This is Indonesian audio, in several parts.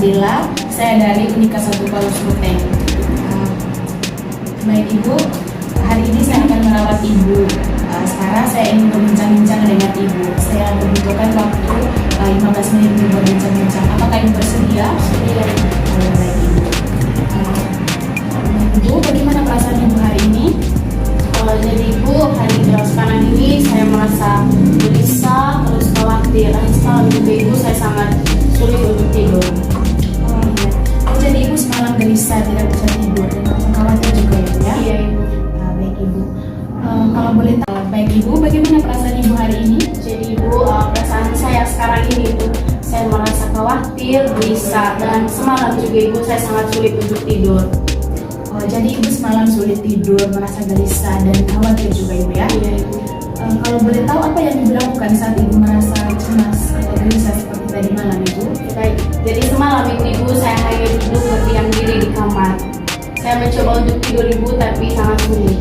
Abdillah, saya dari Unika 1 Paulus Ruteng. Baik Ibu, hari ini saya akan merawat Ibu. Sekarang saya ingin berbincang-bincang dengan Ibu. Saya membutuhkan waktu 15 menit untuk berbincang-bincang. Apakah Ibu bersedia? Iya. Baik Ibu. Ibu, bagaimana perasaan Ibu hari ini? Jadi Ibu, hari sekarang ini saya merasa gelisah, terus khawatir. Setelah juga Ibu, saya sangat sulit untuk tidur. Jadi Ibu semalam gelisah, tidak bisa tidur dan khawatir juga ya? Iya Ibu. Baik Ibu. Kalau boleh tahu, baik Ibu, bagaimana perasaan Ibu hari ini? Jadi Ibu, perasaan saya sekarang ini itu saya merasa khawatir, gelisah, dan semalam juga Ibu saya sangat sulit untuk tidur. Jadi Ibu semalam sulit tidur, merasa gelisah dan khawatir juga Ibu ya? Iya Ibu. Kalau boleh tahu apa yang Ibu lakukan saat Ibu merasa cemas atau gelisah seperti tadi malam Ibu? Baik, jadi semalam Ibu saya hanya duduk berdiam diri di kamar. Saya mencoba untuk tidur Ibu tapi sangat sulit.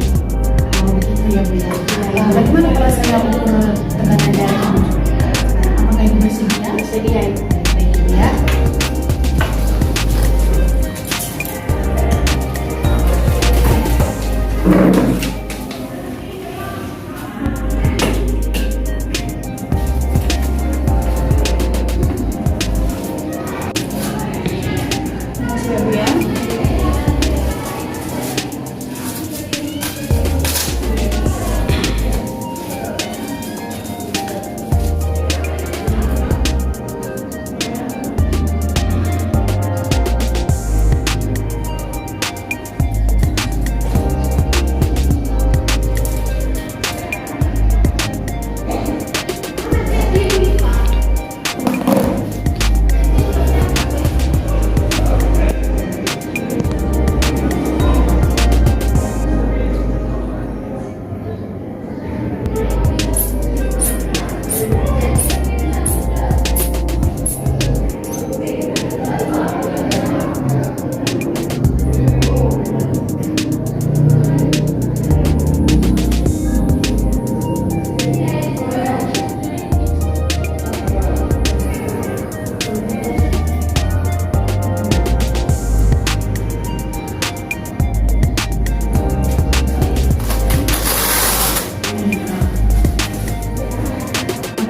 Begitu ya Bu ya? Bagaimana perasaan ukur tekanan darah Ibu? Apakah Ibu bersedia? Bersedia Ibu. Baik Ibu ya. Makasih ya Bu ya.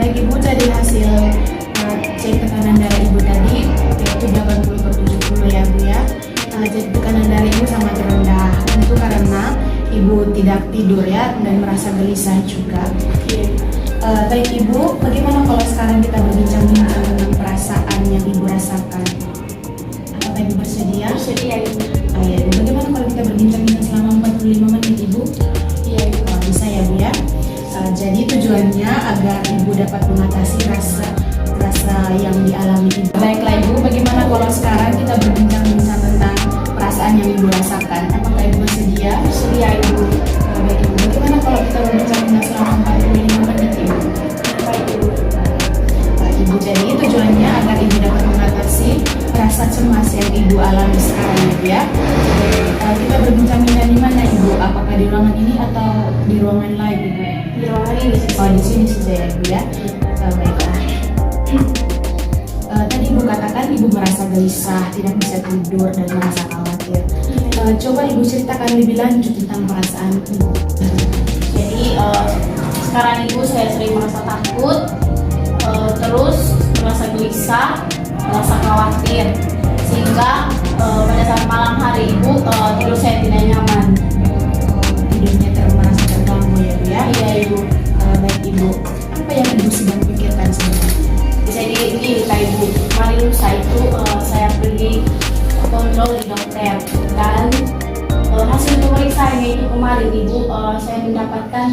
Baik Ibu, jadi hasil cek tekanan darah Ibu tadi yaitu 80/70 ya Bu ya. Jadi tekanan darah Ibu sangat rendah. Tentu karena Ibu tidak tidur ya dan merasa gelisah juga. Baik Ibu, bagaimana kalau sekarang kita berbincang-bincang tentang perasaan yang Ibu rasakan? Apakah Ibu bersedia? Bersedia Ibu. Ya, Ibu. Bagaimana kalau kita berbincang-bincang selama 45 menit Ibu? Iya Ibu. Bisa ya Bu ya. Jadi tujuannya agar Ibu dapat mengatasi rasa yang dialami Ibu. Baiklah Ibu, bagaimana kalau sekarang kita berbincang-bincang tentang perasaan yang Ibu rasakan? Apakah Ibu bersedia? Bersedia Ibu. Baik Ibu, bagaimana kalau kita berbincang-bincang selama 45 menit Ibu? Baik Ibu. Ibu, jadi tujuannya agar Ibu dapat mengatasi rasa cemas yang Ibu alami sekarang Ibu ya. Kita berbincang-bincang di mana Ibu? Apakah di ruangan ini atau di ruangan lain Ibu? Di ruangan ini. Di sini saja ya Bu ya. Baiklah. Tadi Ibu katakan Ibu merasa gelisah, tidak bisa tidur dan merasa khawatir. Coba Ibu ceritakan lebih lanjut tentang perasaan Ibu. Jadi sekarang Ibu saya sering merasa takut, terus merasa gelisah, merasa khawatir, sehingga pada saat malam hari Ibu tidur saya tidak nyaman. Tidurnya merasa terganggu ya Bu ya. Iya Ibu. Baik Ibu, apa yang Ibu sedang pikirkan sebenarnya? Jadi begini Kak Ibu, kemarin lusa itu saya pergi kontrol di dokter dan hasil pemeriksaannya itu kemarin Ibu saya mendapatkan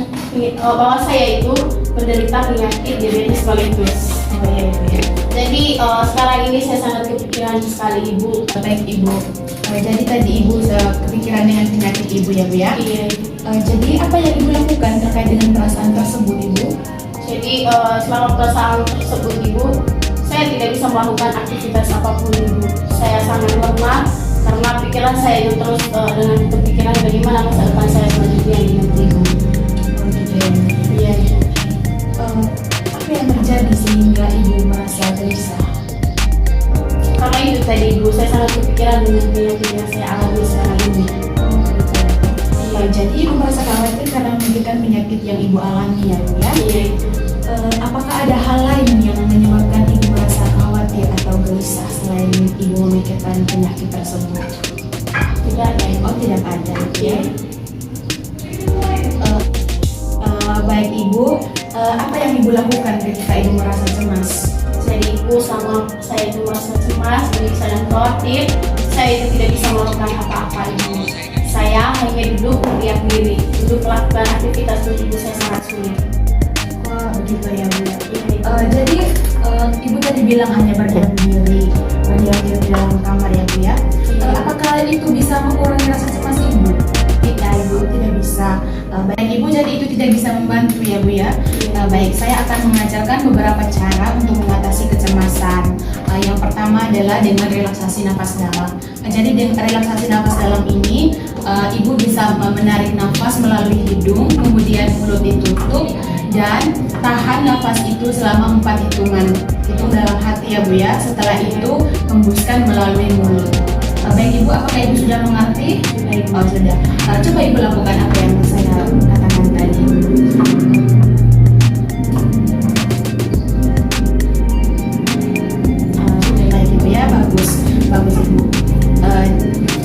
bahwa saya itu menderita penyakit diabetes mellitus. Iya Ibu ya. Jadi sekarang ini saya sangat kepikiran sekali Ibu. Baik Ibu, jadi tadi Ibu kepikiran dengan penyakit Ibu ya Bu ya. Iya Ibu. Jadi apa yang Ibu lakukan terkait dengan perasaan tersebut Ibu? Jadi selama perasaan tersebut Ibu, saya tidak bisa melakukan aktivitas apapun Ibu. Saya sangat lemah karena pikiran saya itu terus dengan kepikiran bagaimana masa depan saya selanjutnya di nanti Ibu. Iya Ibu. Apa yang terjadi sehingga Ibu merasa gelisah? Karena itu tadi Ibu, berjalan dengan penyakit yang saya alami sekarang ini. Jadi ibu merasa khawatir karena memikirkan penyakit yang ibu alami ya Bu ya. Iya. Apakah ada hal lain yang menyebabkan ibu merasa khawatir atau gelisah selain ibu memikirkan penyakit tersebut? Tidak ada. Oh, tidak ada. Iya. Baik ibu, apa yang ibu lakukan ketika ibu merasa cemas? Jadi ibu sama saya itu merasa cemas, gelisah dan khawatir. Saya itu tidak bisa melakukan apa-apa ibu. Saya hanya duduk berdiam diri, duduk melakukan aktivitas untuk ibu saya sangat sulit. Oh, begitu ya Bu. Jadi ibu tadi bilang hanya berdiam diri di dalam kamar ya Bu ya. Apakah itu bisa mengurangi rasa cemas ibu? Tidak ibu, tidak bisa. Baik ibu, jadi itu tidak bisa membantu ya Bu ya. Baik, saya akan mengajarkan beberapa cara untuk mengatasi kecemasan. Yang pertama adalah dengan relaksasi nafas dalam. Jadi dengan relaksasi nafas dalam ini, ibu bisa menarik nafas melalui hidung, kemudian mulut ditutup dan tahan nafas itu selama 4 hitungan. Hitung dalam hati ya Bu ya. Setelah itu hembuskan melalui mulut. Baik ibu, apakah ibu sudah mengerti? Oh sudah. Coba ibu lakukan apa yang saya katakan tadi. Baik ibu ya, bagus ibu.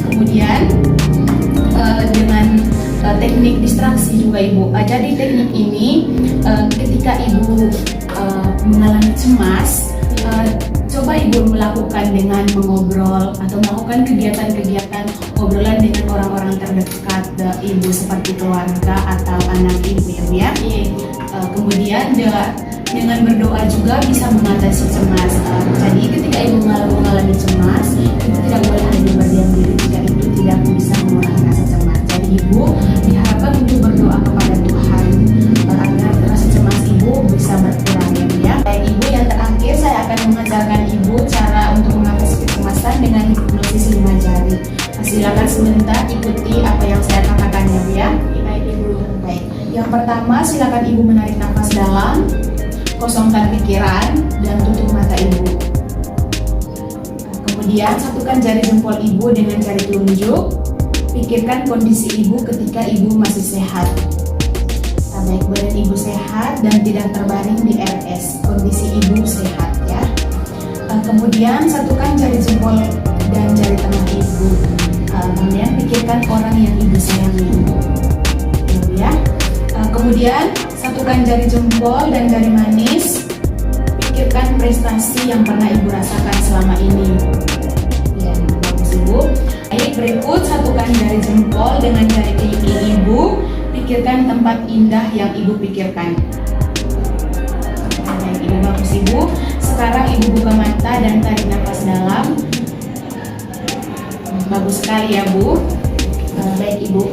Kemudian dengan teknik distraksi juga ibu. Jadi teknik ini ketika ibu mengalami cemas, coba ibu melakukan dengan mengobrol atau melakukan kegiatan-kegiatan obrolan dengan orang-orang terdekat ibu seperti keluarga atau anak ibu ya Bu ya. Kemudian dengan berdoa juga bisa mengatasi cemas. Jadi ketika ibu mengalami cemas, ibu tidak boleh hanya berdiam diri jika itu tidak bisa mengurangi rasa cemas. Jadi ibu diharapkan untuk berdoa kepada Tuhan agar rasa cemas ibu bisa berkurang ya Bu ya. Baik ibu, yang terakhir saya akan mengajarkan ibu cara untuk mengatasi kecemasan dengan hipnosis 5 jari. Silakan sebentar ikuti apa yang saya katakan ya Bu ya. Baik ibu. Baik. Yang pertama, silakan ibu menarik nafas dalam, kosongkan pikiran dan tutup mata ibu. Kemudian satukan jari jempol ibu dengan jari telunjuk. Pikirkan kondisi ibu ketika ibu masih sehat. Baik, badan ibu sehat dan tidak terbaring di RS. Kondisi ibu sehat ya. Kemudian satukan jari jempol dan jari tengah ibu. Kemudian pikirkan orang yang ibu sayangi. Ya. Kemudian satukan jari jempol dan jari manis. Pikirkan prestasi yang pernah ibu rasakan selama ini. Ya, bagus ibu. Baik, berikut satukan jari jempol dengan jari kelingking ibu. Pikirkan tempat indah yang ibu pikirkan. Baik ibu, bagus ibu. Sekarang ibu buka mata dan tarik nafas dalam. Bagus sekali ya Bu. Baik ibu.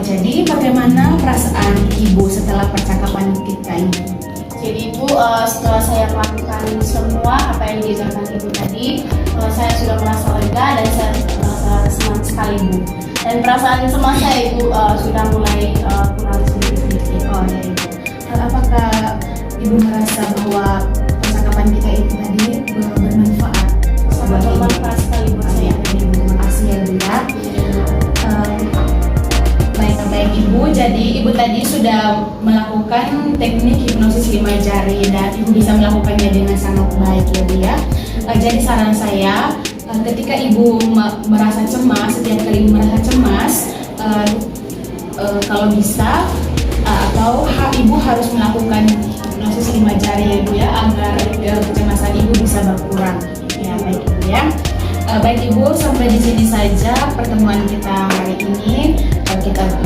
Jadi bagaimana perasaan ibu setelah percakapan kita ini? Jadi ibu, setelah saya melakukan semua apa yang diajarkan ibu tadi, saya sudah merasa lega dan saya merasa senang sekali ibu. Dan perasaan cemas saya ibu sudah mulai kurang sedikit. Oh ya ibu. Apakah ibu merasa bahwa percakapan kita itu tadi bermanfaat? Sangat bermanfaat sekali buat saya. Terima kasih ya Bu ya. Baik ibu, jadi ibu tadi sudah melakukan teknik hipnosis 5 jari dan ibu bisa melakukannya dengan sangat baik ya Bu ya. Jadi saran saya, ketika ibu merasa cemas, setiap kali ibu merasa cemas, kalau bisa atau ibu harus melakukan hipnosis 5 jari ya Bu ya, agar kecemasan ibu bisa berkurang. Ya baik ibu ya. Baik ibu, sampai di sini saja pertemuan kita hari ini.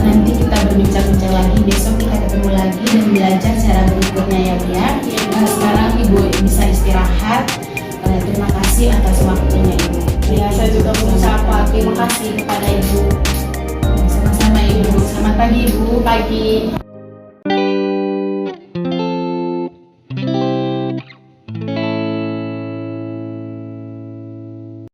Nanti kita berbincang-bincang lagi, besok kita ketemu lagi dan belajar cara berikutnya ya Bu ya. Sekarang ibu bisa istirahat. Terima kasih atas waktunya ibu. Ya, saya juga mengucapkan terima kasih kepada ibu. Sama-sama ibu. Selamat pagi ibu. Pagi.